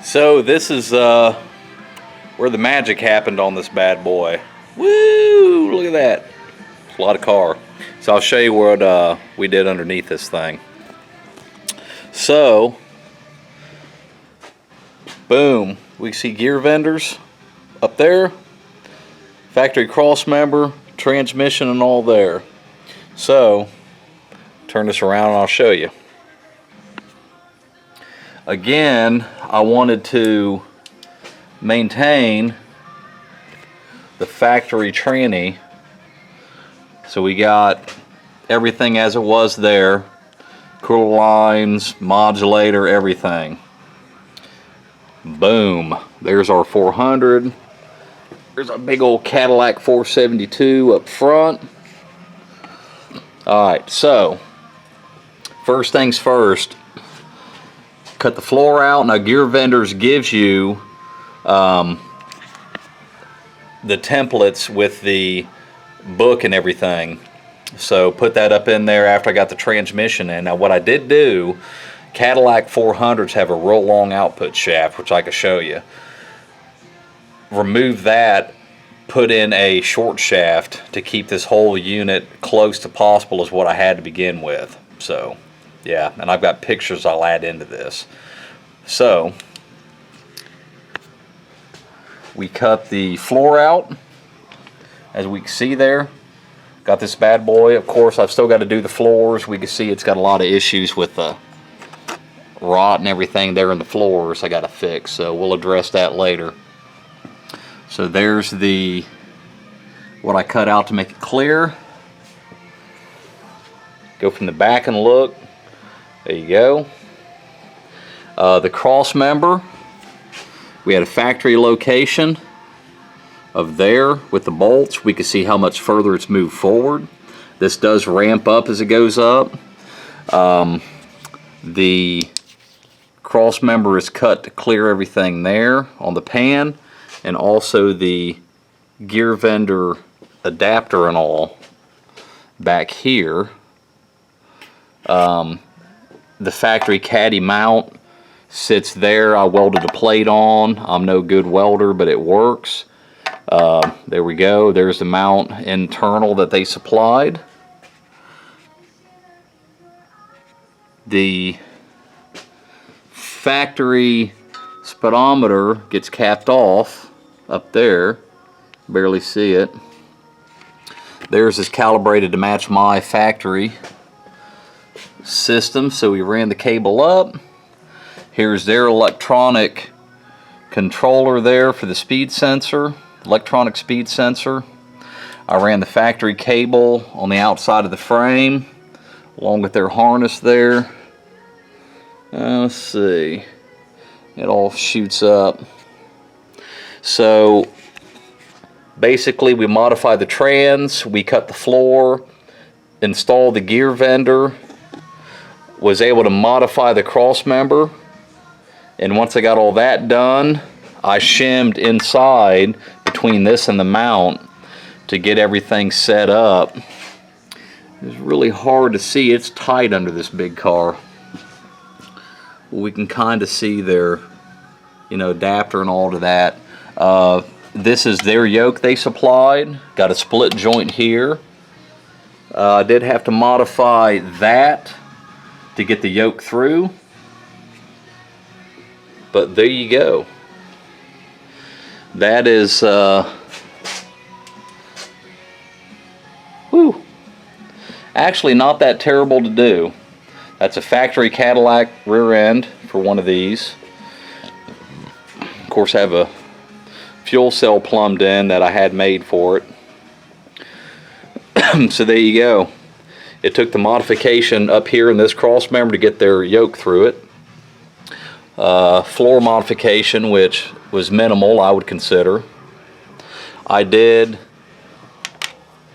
So this is where the magic happened on this bad boy. Woo! Look at that. It's a lot of car. So I'll show you what we did underneath this thing. So, boom. We see Gearvendors up there. Factory cross member, transmission and all there. So, turn this around and I'll show you. Again, I wanted to maintain the factory tranny, so we got everything as it was there, cooler lines, modulator, everything. Boom, there's our 400. There's a big old Cadillac 472 up front. Alright, so first things first, cut the floor out. Now Gearvendors gives you the templates with the book and everything, so put that up in there after I got the transmission in. Now what I did do, Cadillac 400s have a real long output shaft, which I can show you. Remove that, put in a short shaft to keep this whole unit close to possible is what I had to begin with. So yeah, and I've got pictures I'll add into this. So we cut the floor out, as we can see there. Got this bad boy. Of course, I've still got to do the floors. We can see it's got a lot of issues with the rot and everything there in the floors I got to fix, so we'll address that later. So there's the what I cut out to make it clear. Go from the back and look. There you go. The cross member, we had a factory location of there with the bolts. We can see how much further it's moved forward. This does ramp up as it goes up. The cross member is cut to clear everything there on the pan, and also the Gearvendor adapter and all back here. The factory caddy mount sits there. I welded a plate on. I'm no good welder, but it works. There we go. There's the mount internal that they supplied. The factory speedometer gets capped off up there. Barely see it. Theirs is calibrated to match my factory system, so we ran the cable up. Here's their electronic controller there for the speed sensor, electronic speed sensor. I ran the factory cable on the outside of the frame along with their harness there. Let's see, it all shoots up. So basically we modified the trans, we cut the floor, installed the Gearvendor, was able to modify the cross member, and once I got all that done, I shimmed inside between this and the mount to get everything set up. It's really hard to see. It's tight under this big car. We can kind of see their, adapter and all to that. This is their yoke they supplied. Got a split joint here. I did have to modify that to get the yoke through, but there you go. That is actually not that terrible to do. That's a factory Cadillac rear end for one of these. Of course, I have a fuel cell plumbed in that I had made for it. So there you go. It took the modification up here in this cross member to get their yoke through it. Floor modification, which was minimal, I would consider. I did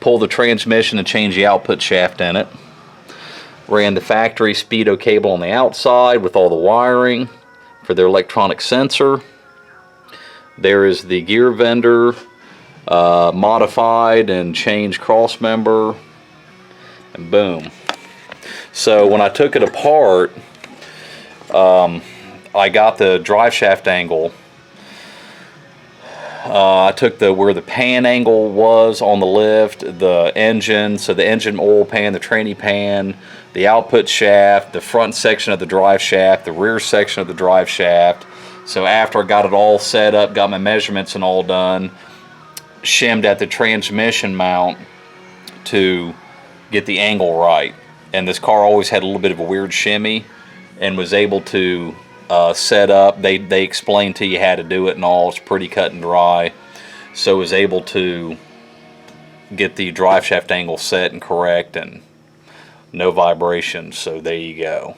pull the transmission and change the output shaft in it. Ran the factory speedo cable on the outside with all the wiring for their electronic sensor. There is the Gearvendor modified and changed cross member, and boom. So when I took it apart, I got the drive shaft angle. I took where the pan angle was on the lift, the engine, so the engine oil pan, the tranny pan, the output shaft, the front section of the drive shaft, the rear section of the drive shaft. So after I got it all set up, got my measurements and all done, shimmed at the transmission mount to get the angle right. And this car always had a little bit of a weird shimmy, and was able to set up. They explained to you how to do it and all. It's pretty cut and dry. So was able to get the drive shaft angle set and correct, and no vibrations. So there you go.